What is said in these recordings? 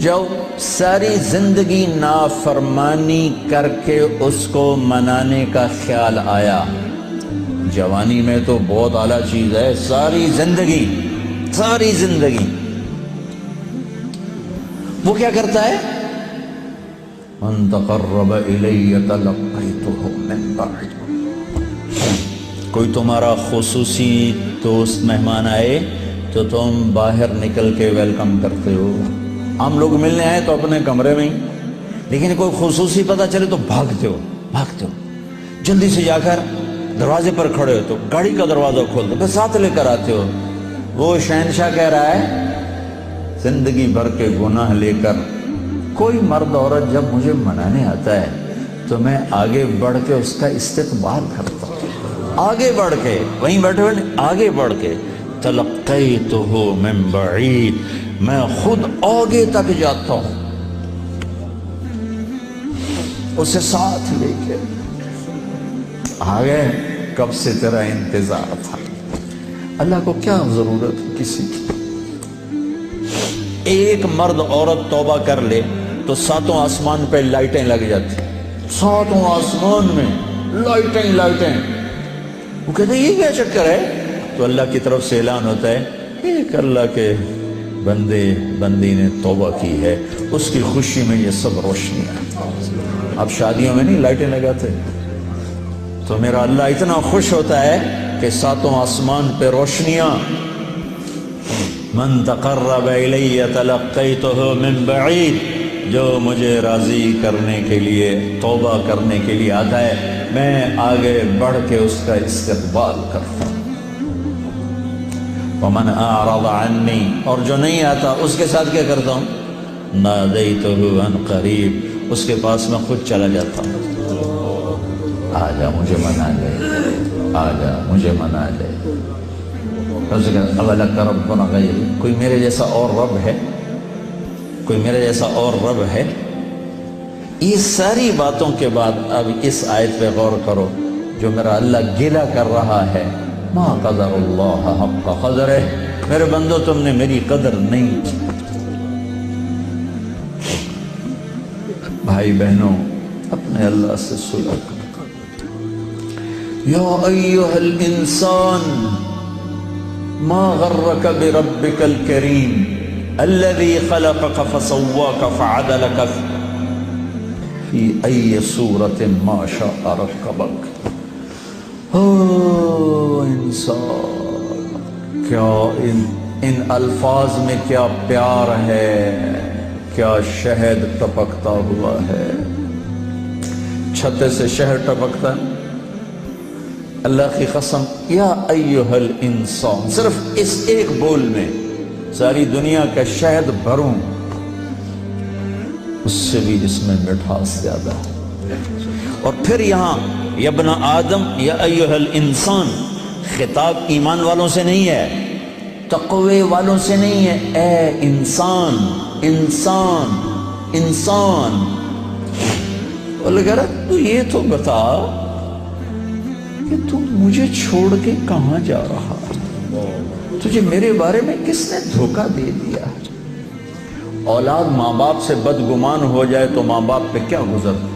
جو ساری زندگی نافرمانی کر کے اس کو منانے کا خیال آیا، جوانی میں تو بہت اعلیٰ چیز ہے، ساری زندگی وہ کیا کرتا ہے؟ من تقرب الی تلقیتہ من بعید۔ کوئی تمہارا خصوصی دوست مہمان آئے تو تم باہر نکل کے ویلکم کرتے ہو۔ ہم لوگ ملنے آئے تو اپنے کمرے میں ہی، لیکن کوئی خصوصی پتہ چلے تو بھاگتے ہو، جلدی سے جا کر دروازے پر کھڑے ہو تو گاڑی کا دروازہ کھول دو، پھر ساتھ لے کر آتے ہو۔ وہ شہنشاہ کہہ رہا ہے زندگی بھر کے گناہ لے کر کوئی مرد عورت جب مجھے منانے آتا ہے تو میں آگے بڑھ کے اس کا استقبال کرتا ہوں، آگے بڑھ کے، وہیں بیٹھے ہوئے آگے بڑھ کے تلقیتہ من بعید، میں خود آگے تک جاتا ہوں اسے ساتھ لے کے۔ آگے کب سے تیرا انتظار تھا، اللہ کو کیا ضرورت کسی کی؟ ایک مرد عورت توبہ کر لے تو ساتوں آسمان پہ لائٹیں لگ جاتی، ساتوں آسمان میں لائٹیں۔ وہ کہتے ہیں یہ کیا چکر ہے؟ تو اللہ کی طرف سے اعلان ہوتا ہے ایک اللہ کے بندی نے توبہ کی ہے، اس کی خوشی میں یہ سب روشنیاں۔ اب شادیوں میں نہیں لائٹیں لگاتے، تو میرا اللہ اتنا خوش ہوتا ہے کہ ساتوں آسمان پہ روشنیاں۔ من تقرب الی تلقیتہ من بعید، جو مجھے راضی کرنے کے لیے، توبہ کرنے کے لیے آتا ہے، میں آگے بڑھ کے اس کا استقبال کرتا ہوں۔ ومن اعرض عنی، اور جو نہیں آتا اس کے ساتھ کیا کرتا ہوں؟ نادیتہ عن قریب، اس کے پاس میں خود چلا جاتا ہوں، آجا مجھے منا لے، آجا مجھے منا لے۔ اولک ربنا غیر، کوئی میرے جیسا اور رب ہے؟ کوئی میرے جیسا اور رب ہے؟ یہ ساری باتوں کے بعد اب اس آیت پہ غور کرو، جو میرا اللہ گلہ کر رہا ہے، ما قدر اللہ حق قدرہ، میرے بندو تم نے میری قدر نہیں کی۔ بھائی بہنوں، اپنے اللہ سے صلح کرو۔ یا ایھا الانسان ما غرک بربک الکریم الذی خلقک فسواک فعدلک فی ای صورت ما شاء رکبک۔ انسان، کیا ان الفاظ میں کیا پیار ہے، کیا شہد ٹپکتا ہوا ہے۔ چھتے سے شہد ٹپکتا ہے، اللہ کی قسم، یا ایھا الانسان، صرف اس ایک بول میں ساری دنیا کا شہد بھروں، اس سے بھی اس میں مٹھاس زیادہ ہے۔ اور پھر یہاں یا ابن آدم یا ایھا الانسان، خطاب ایمان والوں سے نہیں ہے، تقوی والوں سے نہیں ہے، اے انسان، انسان، انسان۔ اور لگا رہا تو یہ تو بتا کہ تو مجھے چھوڑ کے کہاں جا رہا ہے؟ تجھے میرے بارے میں کس نے دھوکہ دے دیا؟ اولاد ماں باپ سے بدگمان ہو جائے تو ماں باپ پہ کیا گزرتا؟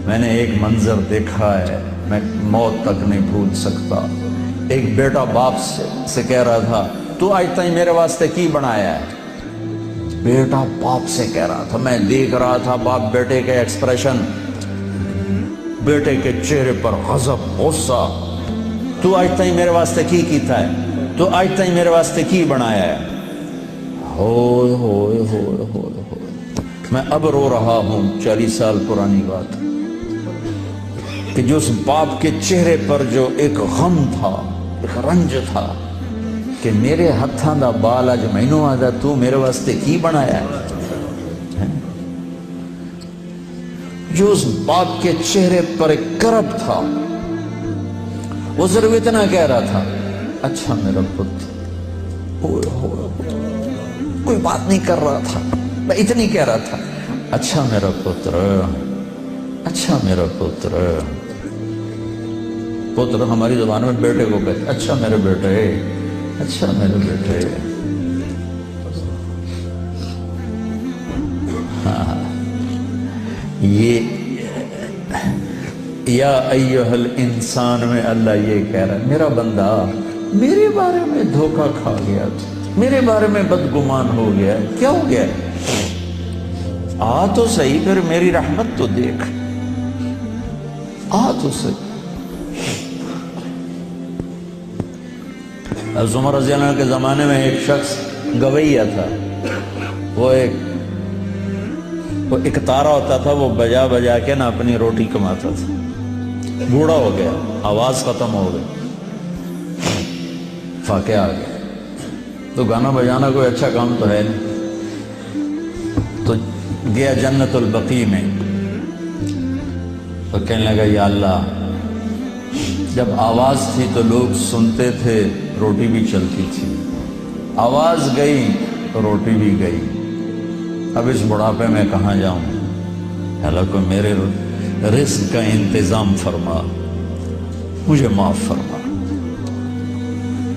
میں نے ایک منظر دیکھا ہے، میں موت تک نہیں بھول سکتا۔ ایک بیٹا باپ سے کہہ رہا تھا تو آج تک میرے واسطے کی بنایا ہے؟ بیٹا باپ سے کہہ رہا تھا، میں دیکھ رہا تھا باپ بیٹے کے ایکسپریشن، بیٹے کے چہرے پر غضب، غصہ۔ تو آج تک میرے واسطے کی کیتا ہے؟ تو آج تک میرے واسطے کی بنایا ہے؟ ہوئے ہوئے ہوئے ہوئے ہوئے، میں اب رو رہا ہوں، 40 سال پرانی بات، کہ جو اس باپ کے چہرے پر جو ایک غم تھا، ایک رنج تھا کہ میرے ہتھاں دا بال اج مینوں آدا، تو میرے واسطے کی بنایا ہے؟ جو اس باپ کے چہرے پر ایک کرب تھا، وہ صرف اتنا کہہ رہا تھا، اچھا میرا پتر، کوئی بات نہیں کر رہا تھا، میں اتنی کہہ رہا تھا، اچھا میرا پتر، اچھا میرا پتر۔ پتر ہماری زبان میں بیٹے کو کہتے، اچھا میرے بیٹے، اچھا میرے بیٹے۔ یہ یا ایھا الانسان میں اللہ یہ کہہ رہا ہے میرا بندہ میرے بارے میں دھوکہ کھا گیا، میرے بارے میں بدگمان ہو گیا، کیا ہو گیا؟ آ تو صحیح، پھر میری رحمت تو دیکھ، آ تو صحیح۔ حضرت عمر رضی اللہ عنہ کے زمانے میں ایک شخص گویہ تھا، وہ ایک تارا ہوتا تھا، وہ بجا بجا کے نا اپنی روٹی کماتا تھا، بوڑھا ہو گیا، آواز ختم ہو گئی، فاقہ آ گیا، تو گانا بجانا کوئی اچھا کام تو ہے نہیں، تو گیا جنت البقیع میں، تو کہنے لگا یا اللہ جب آواز تھی تو لوگ سنتے تھے، روٹی بھی چلتی تھی، آواز گئی تو روٹی بھی گئی، اب اس بڑھاپے میں کہاں جاؤں؟ اللہ کو میرے رزق کا انتظام فرما، مجھے معاف فرما۔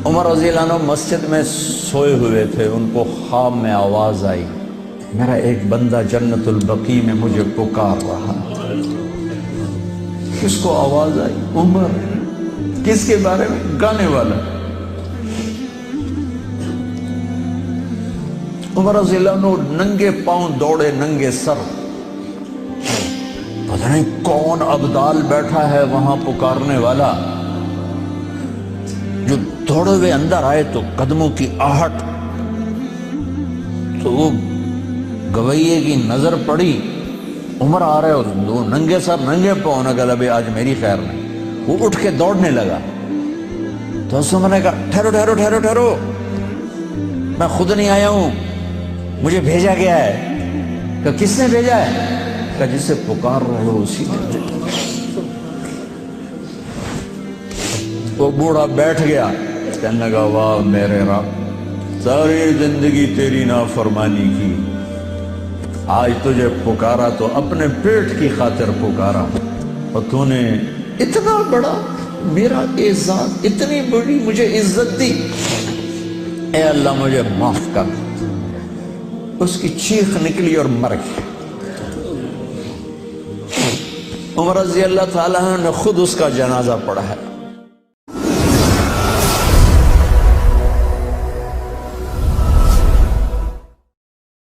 عمر رضی اللہ عنہ مسجد میں سوئے ہوئے تھے، ان کو خواب میں آواز آئی، میرا ایک بندہ جنت البقیع میں مجھے پکار رہا ہے۔ کس کو آواز آئی؟ عمر۔ کس کے بارے میں؟ گانے والا۔ عمر رضی اللہ عنہ ننگے پاؤں دوڑے، ننگے سر، پتہ نہیں کون ابدال بیٹھا ہے وہاں پکارنے والا، جو دوڑے ہوئے اندر آئے تو قدموں کی آہٹ، تو وہ گویے کی نظر پڑی، عمر آ رہے اور دو ننگے سر ننگے پاؤں، نے کہا ابھی آج میری خیر نہیں۔ وہ اٹھ کے دوڑنے لگا تو اس نے کہا ٹھہرو ٹھہرو ٹھہرو ٹھہرو، میں خود نہیں آیا ہوں، مجھے بھیجا گیا ہے۔ کہ کس نے بھیجا ہے؟ کہ جس سے پکار رہے ہو اسی نے۔ وہ بوڑھا بیٹھ گیا، کہنے لگا واہ میرے رب، ساری زندگی تیری نافرمانی کی، آج تجھے پکارا تو اپنے پیٹ کی خاطر پکارا، اور تو نے اتنا بڑا میرا اعزاز، اتنی بڑی مجھے عزت دی، اے اللہ مجھے معاف کر۔ اس کی چیخ نکلی اور مر گئی۔ عمر رضی اللہ تعالیٰ نے خود اس کا جنازہ پڑھا ہے۔